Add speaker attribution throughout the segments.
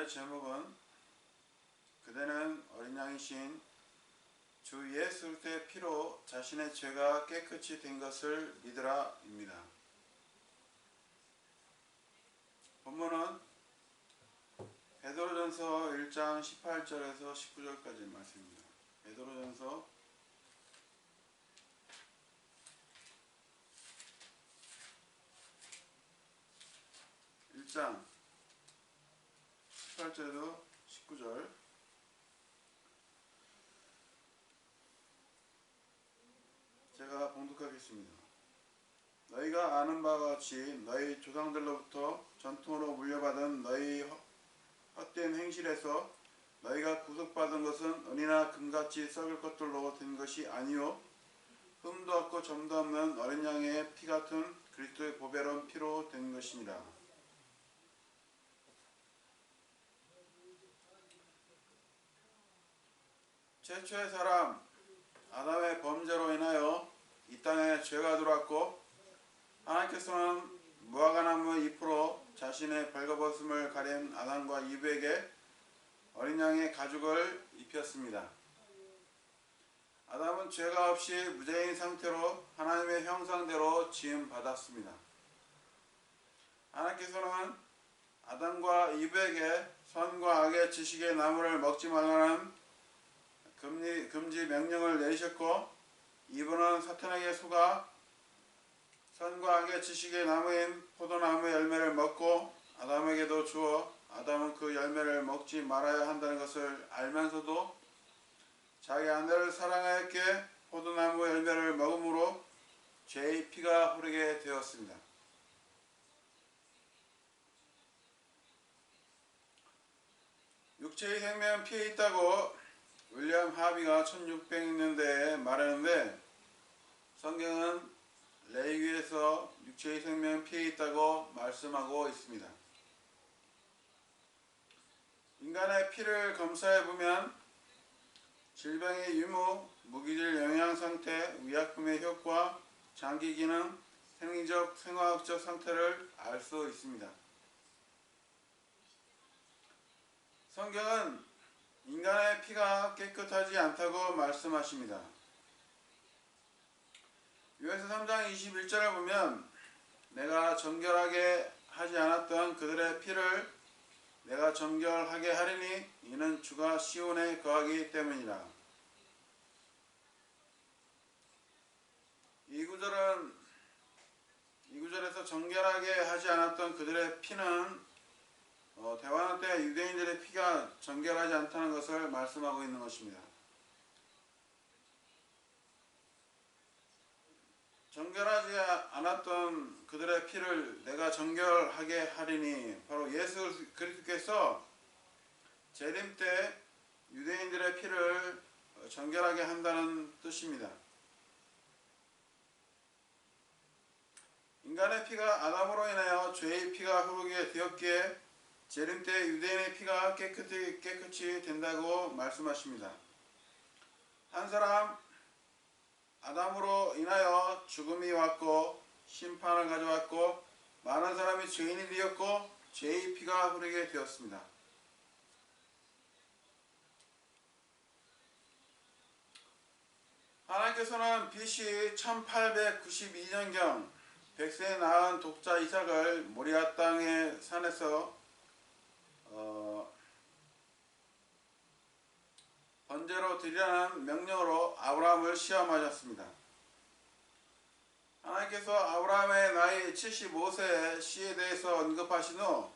Speaker 1: 제목은 그대는 어린 양이신 주 예수 그리스도의 피로 자신의 죄가 깨끗이 된 것을 믿으라 입니다. 본문은 베드로전서 1장 18절에서 19절까지 말씀입니다. 베드로전서 1장 18절에서 19절. 제가 봉독하겠습니다. 너희가 아는 바와 같이 너희 조상들로부터 전통으로 물려받은 너희 헛된 행실에서 너희가 구속받은 것은 은이나 금같이 썩을 것들로 된 것이 아니요 흠도 없고 점도 없는 어린 양의 피 같은 그리스도의 보배로운 피로 된 것이니라. 최초의 사람 아담의 범죄로 인하여 이 땅에 죄가 들어왔고 하나님께서는 무화과나무 잎으로 자신의 벌거벗음을 가린 아담과 이브에게 어린 양의 가죽을 입혔습니다. 아담은 죄가 없이 무죄인 상태로 하나님의 형상대로 지음받았습니다. 하나님께서는 아담과 이브에게 선과 악의 지식의 나무를 먹지 말라는 금지 명령을 내리셨고 이브는 사탄에게 속아 선과 악의 지식의 나무인 포도나무 열매를 먹고 아담에게도 주어 아담은 그 열매를 먹지 말아야 한다는 것을 알면서도 자기 아내를 사랑하였기에 포도나무 열매를 먹음으로 죄의 피가 흐르게 되었습니다. 육체의 생명은 피에 있다고 윌리엄 하비가 1600년대에 말하는데 성경은 레위기에서 육체의 생명은 피에 있다고 말씀하고 있습니다. 인간의 피를 검사해보면 질병의 유무, 무기질 영양상태, 위약품의 효과, 장기기능, 생리적, 생화학적 상태를 알 수 있습니다. 성경은 인간의 피가 깨끗하지 않다고 말씀하십니다. 요한서 3장 21절을 보면 내가 정결하게 하지 않았던 그들의 피를 내가 정결하게 하리니 이는 주가 시온에 거하기 때문이라. 이 구절에서 정결하게 하지 않았던 그들의 피는 대환란 때 유대인들의 피가 정결하지 않다는 것을 말씀하고 있는 것입니다. 정결하지 않았던 그들의 피를 내가 정결하게 하리니 바로 예수 그리스도께서 재림 때 유대인들의 피를 정결하게 한다는 뜻입니다. 인간의 피가 아담으로 인하여 죄의 피가 흐르게 되었기에 재림 때 유대인의 피가 깨끗이 된다고 말씀하십니다. 한 사람 아담으로 인하여 죽음이 왔고 심판을 가져왔고 많은 사람이 죄인이 되었고 죄의 피가 흐르게 되었습니다. 하나님께서는 BC 1892년경 백세에 낳은 독자 이삭을 모리아 땅의 산에서 번제로 드리라는 명령으로 아브라함을 시험하셨습니다. 하나님께서 아브라함의 나이 75세의 시에 대해서 언급하신 후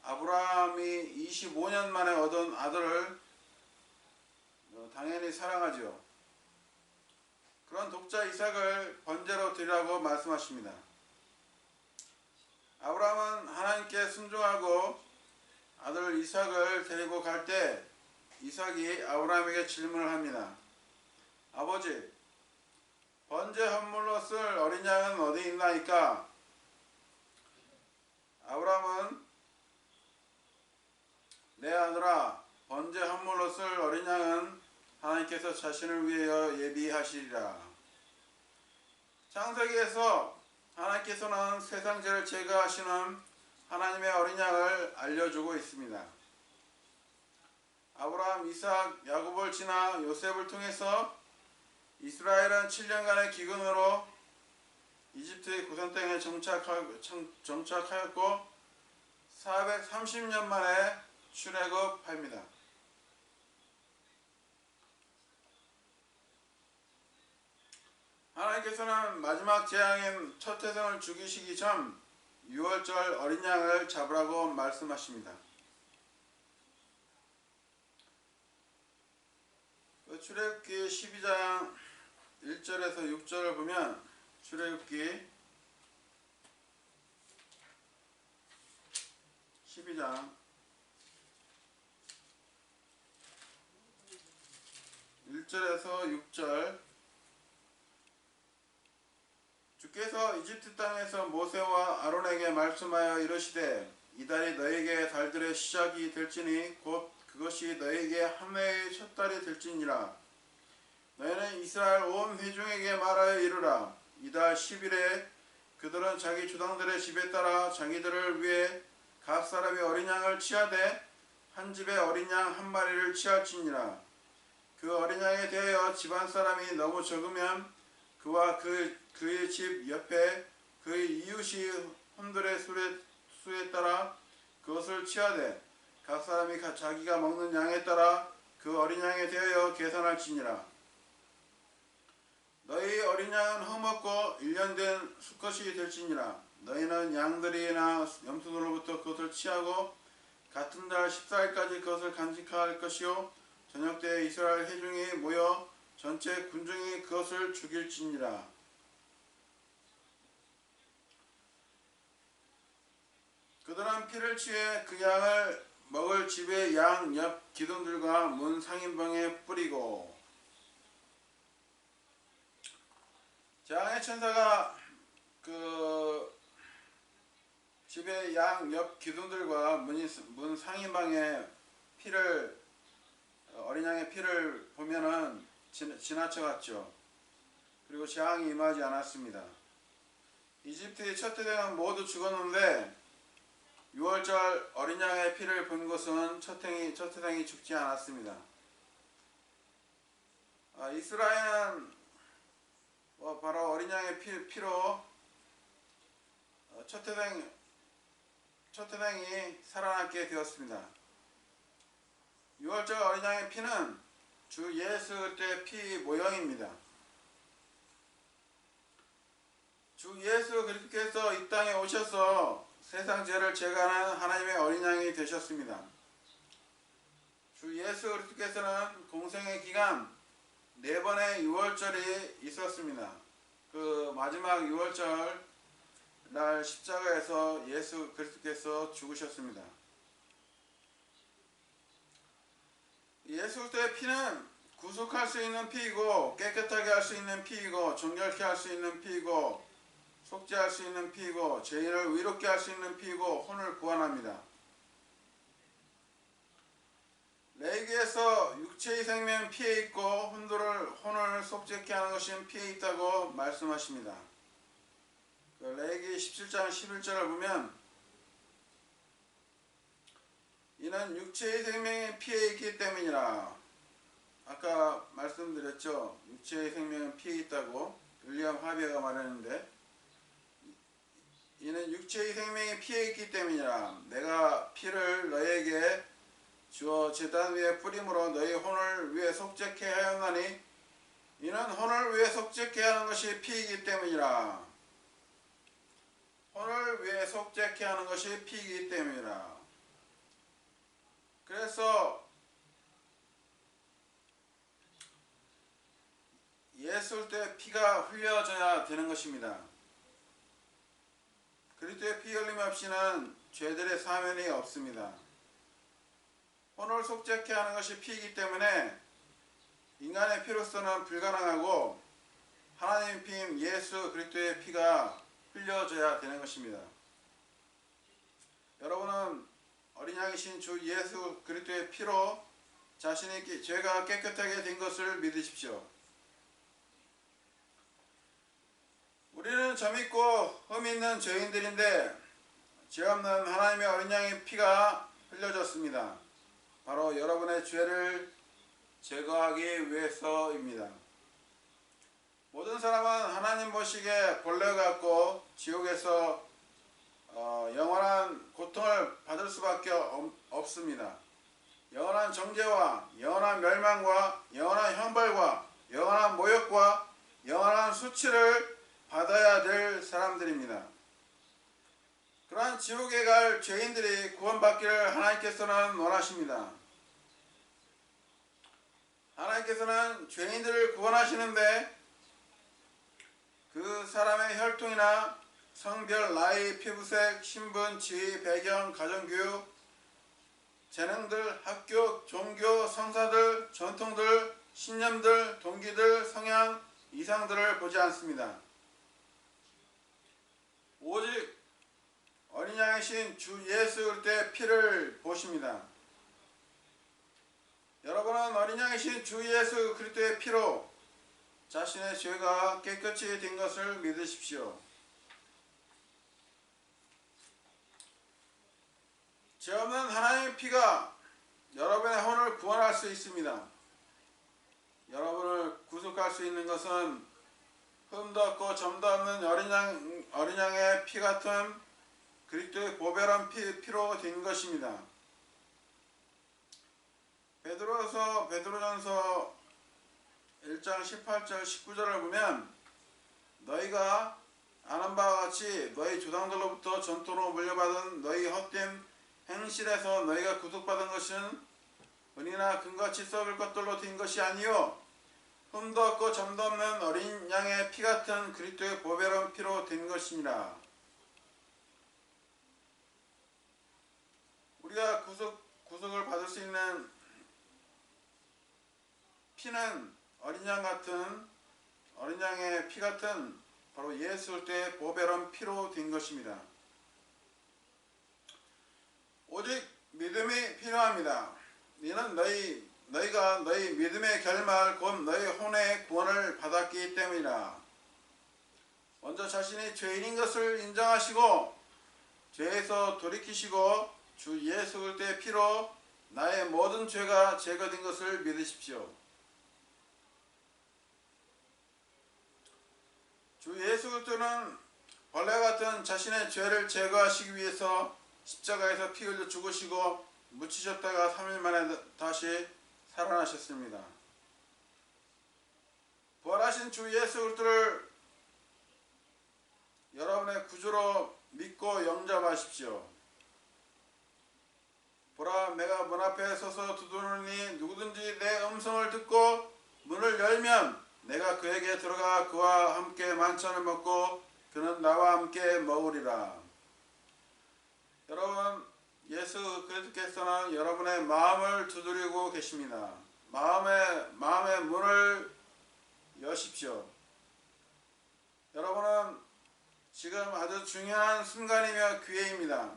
Speaker 1: 아브라함이 25년 만에 얻은 아들을 당연히 사랑하죠. 그런 독자 이삭을 번제로 드리라고 말씀하십니다. 아브라함은 하나님께 순종하고 아들 이삭을 데리고 갈 때 이삭이 아브라함에게 질문을 합니다. 아버지, 번제 헌물로 쓸 어린 양은 어디 있나이까? 아브라함은 내 아들아, 번제 헌물로 쓸 어린 양은 하나님께서 자신을 위하여 예비하시리라. 창세기에서 하나님께서는 세상 죄를 제거하시는 하나님의 어린 양을 알려주고 있습니다. 아브라함, 이삭, 야곱을 지나 요셉을 통해서 이스라엘은 7년간의 기근으로 이집트의 고선 땅에 정착하였고 430년 만에 출애굽합니다. 하나님께서는 마지막 재앙인 첫 태생을 죽이시기 전 6월절 어린 양을 잡으라고 말씀하십니다. 출애굽기 12장 1절에서 6절을 보면 출애굽기 12장 1절에서 6절 주께서 이집트 땅에서 모세와 아론에게 말씀하여 이르시되 이 달이 너에게 달들의 시작이 될지니 곧 그것이 너에게 한 해의 첫 달이 될지니라. 너희는 이스라엘 온 회중에게 말하여 이르라. 이달 10일에 그들은 자기 조상들의 집에 따라 자기들을 위해 각 사람이 어린 양을 취하되 한 집에 어린 양 한 마리를 취할지니라. 그 어린 양에 대하여 집안 사람이 너무 적으면 그와 그의 집 옆에 그의 이웃이 혼들의 수에 따라 그것을 취하되 각 사람이 자기가 먹는 양에 따라 그 어린 양에 대하여 계산할지니라. 너희 어린 양은 허먹고 1년 된 수컷이 될지니라. 너희는 양들이나 염소들로부터 그것을 취하고 같은 달 14일까지 그것을 간직할 것이요 저녁 때 이스라엘 회중이 모여 전체 군중이 그것을 죽일지니라. 그들은 피를 취해 그 양을 먹을 집의 양 옆 기둥들과 문 상인방에 뿌리고. 재앙의 천사가 그 집의 양 옆 기둥들과 문 상인방에 피를 어린 양의 피를 보면은 지나쳐갔죠. 그리고 재앙이 임하지 않았습니다. 이집트의 첫 태생은 모두 죽었는데 6월절 어린 양의 피를 본 것은 첫 태생이 죽지 않았습니다. 이스라엘은 바로 어린 양의 피로 첫 태생이 살아남게 되었습니다. 6월절 어린 양의 피는 주 예수 그리스도의 피 모형입니다. 주 예수 그리스도께서 이 땅에 오셔서 세상 죄를 제거하는 하나님의 어린 양이 되셨습니다. 주 예수 그리스도께서는 공생의 기간 4번의 6월절이 있었습니다. 그 마지막 6월절 날 십자가에서 예수 그리스도께서 죽으셨습니다. 예수 그리스도의 피는 구속할 수 있는 피이고 깨끗하게 할 수 있는 피이고 정결케 할 수 있는 피이고 속죄할 수 있는 피이고 죄인을 의롭게 할 수 있는 피이고 혼을 구원합니다. 레위기에서 육체의 생명 피에 있고 혼을 속죄케 하는 것이 피에 있다고 말씀하십니다. 레위기 17장 11절을 보면 이는 육체의 생명이 피에 있기 때문이라. 아까 말씀드렸죠. 육체의 생명은 피에 있다고 윌리엄 하비어가 말했는데 이는 육체의 생명이 피에 있기 때문이라. 내가 피를 너에게 주어 제단 위에 뿌림으로 너희 혼을 위해 속죄케 하였나니 이는 혼을 위해 속죄케 하는 것이 피이기 때문이라. 혼을 위해 속죄케 하는 것이 피이기 때문이라. 그래서 예수 때 피가 흘려져야 되는 것입니다. 그리스도의 피 흘림 없이는 죄들의 사면이 없습니다. 혼을 속죄케 하는 것이 피이기 때문에 인간의 피로서는 불가능하고 하나님의 피인 예수 그리스도의 피가 흘려져야 되는 것입니다. 여러분은 어린 양이신 주 예수 그리스도의 피로 자신의 죄가 깨끗하게 된 것을 믿으십시오. 우리는 점있고 흠있는 죄인들인데 죄 없는 하나님의 어린 양의 피가 흘려졌습니다. 바로 여러분의 죄를 제거하기 위해서입니다. 모든 사람은 하나님 보시기에 본래 같고 지옥에서 영원한 고통을 받을 수밖에 없습니다. 영원한 정죄와 영원한 멸망과 영원한 형벌과 영원한 모욕과 영원한 수치를 받아야 될 사람들입니다. 그러한 지옥에 갈 죄인들이 구원받기를 하나님께서는 원하십니다. 하나님께서는 죄인들을 구원하시는데 그 사람의 혈통이나 성별, 나이, 피부색, 신분, 지위, 배경, 가정교육, 재능들, 학교, 종교, 성사들, 전통들, 신념들, 동기들, 성향, 이상들을 보지 않습니다. 오직 어린 양이신 주 예수 그리스도의 피를 보십니다. 여러분은 어린 양이신 주 예수 그리스도의 피로 자신의 죄가 깨끗이 된 것을 믿으십시오. 죄 없는 하나님의 피가 여러분의 혼을 구원할 수 있습니다. 여러분을 구속할 수 있는 것은 흠도 없고 점도 없는 어린 양의 피 같은 그리스도의 보배로운 피로 된 것입니다. 베드로전서 1장 18절 19절을 보면 너희가 아는 바와 같이 너희 조상들로부터 전토로 물려받은 너희 헛된 행실에서 너희가 구속받은 것은 은이나 금같이 썩을 것들로 된 것이 아니요 흠도 없고 점도 없는 어린 양의 피 같은 그리스도의 보배로운 피로 된 것이니라. 우리가 구속을 받을 수 있는 피는 어린 양의 피 같은 바로 예수 그리스도의 보배로운 피로 된 것입니다. 오직 믿음이 필요합니다. 이는 너희가 너희 믿음의 결말 곧 너희 혼의 구원을 받았기 때문이라. 먼저 자신이 죄인인 것을 인정하시고 죄에서 돌이키시고 주 예수 그리스도의 피로 나의 모든 죄가 제거된 것을 믿으십시오. 주 예수 그리스도는 벌레 같은 자신의 죄를 제거하시기 위해서 십자가에서 피 흘려 죽으시고 묻히셨다가 3일 만에 다시 살아나셨습니다. 부활하신 주 예수 그리스도를 여러분의 구주로 믿고 영접하십시오. 보라, 내가 문 앞에 서서 두드리니 누구든지 내 음성을 듣고 문을 열면 내가 그에게 들어가 그와 함께 만찬을 먹고 그는 나와 함께 먹으리라. 여러분, 예수 그리스도께서는 여러분의 마음을 두드리고 계십니다. 마음의 문을 여십시오. 여러분은 지금 아주 중요한 순간이며 기회입니다.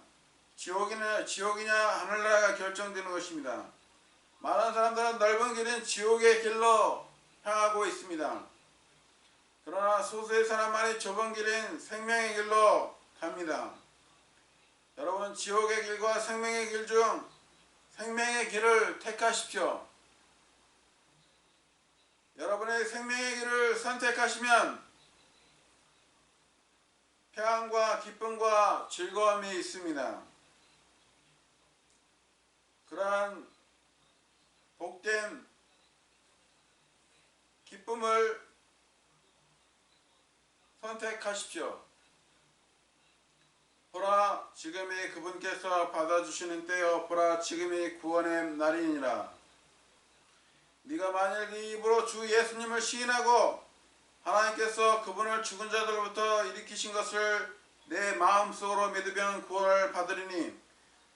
Speaker 1: 지옥이냐 하늘나라가 결정되는 것입니다. 많은 사람들은 넓은 길인 지옥의 길로 향하고 있습니다. 그러나 소수의 사람만이 좁은 길인 생명의 길로 갑니다. 여러분, 지옥의 길과 생명의 길 중 생명의 길을 택하십시오. 여러분의 생명의 길을 선택하시면 평안과 기쁨과 즐거움이 있습니다. 그러한 복된 기쁨을 선택하십시오. 보라, 지금이 그분께서 받아주시는 때요. 보라, 지금이 구원의 날이니라. 네가 만일 네 입으로 주 예수님을 시인하고 하나님께서 그분을 죽은 자들로부터 일으키신 것을 내 마음속으로 믿으면 구원을 받으리니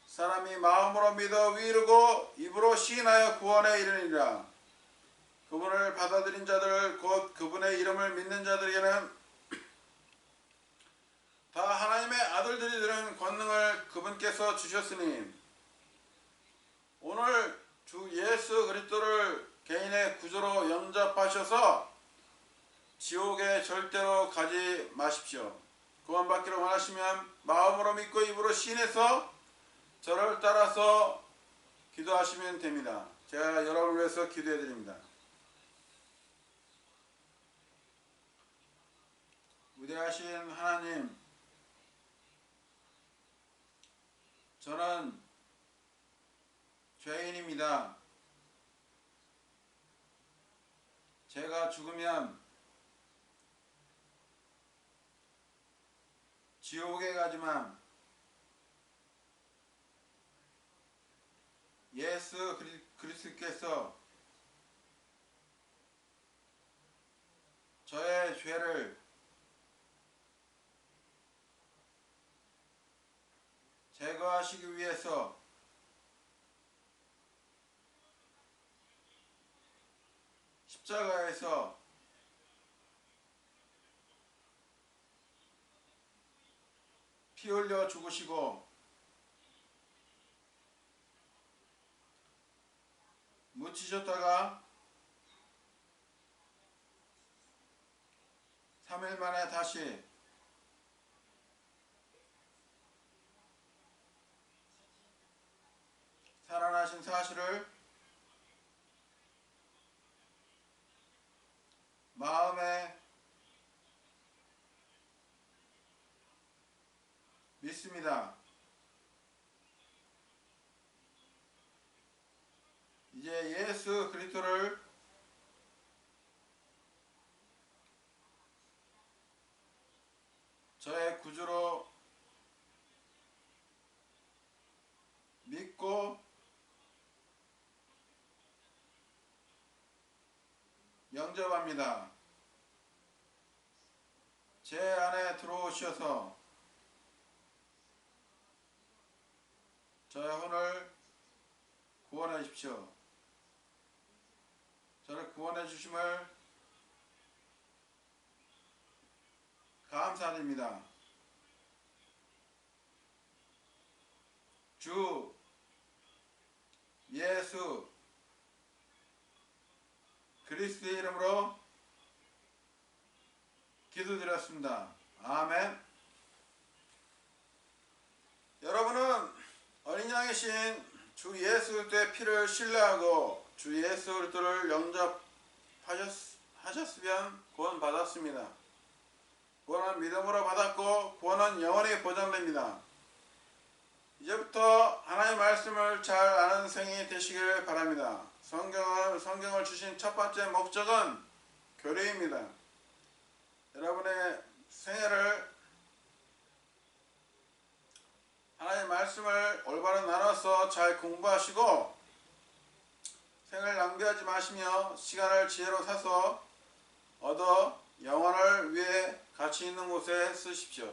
Speaker 1: 사람이 마음으로 믿어 위르고 입으로 시인하여 구원에 이르니라. 그분을 받아들인 자들 곧 그분의 이름을 믿는 자들에게는 다 하나님의 아들들이 되는 권능을 그분께서 주셨으니 오늘 주 예수 그리스도를 개인의 구주로 영접하셔서 지옥에 절대로 가지 마십시오. 구원받기를 원하시면 마음으로 믿고 입으로 시인해서 저를 따라서 기도 기도하시면 됩니다. 제가 여러분을 위해서 기도해 드립니다. 위대하신 하나님, 저는 죄인입니다. 제가 죽으면 지옥에 가지만 예수 그리스도께서 저의 죄를 제거하시기 위해서 십자가에서 피 흘려 죽으시고 묻히셨다가 3일 만에 다시 살아나신 사실을 마음에 믿습니다. 이제 예수 그리스도를 저의 구주로 믿고 영접합니다. 제 안에 들어오셔서 저의 혼을 구원해 주십시오. 저를 구원해 주심을 감사드립니다. 주 예수 그리스도의 이름으로 기도드렸습니다. 아멘. 여러분은 어린 양이신 주 예수 그리스도의 피를 신뢰하고 주 예수 그리스도를 영접하셨으면 구원 받았습니다. 구원은 믿음으로 받았고 구원은 영원히 보장됩니다. 이제부터 하나님의 말씀을 잘 아는 생이 되시길 바랍니다. 성경을 주신 첫 번째 목적은 교류입니다. 여러분의 생애를 하나님의 말씀을 올바로 나눠서 잘 공부하시고 생을 낭비하지 마시며 시간을 지혜로 사서 얻어 영혼을 위해 가치 있는 곳에 쓰십시오.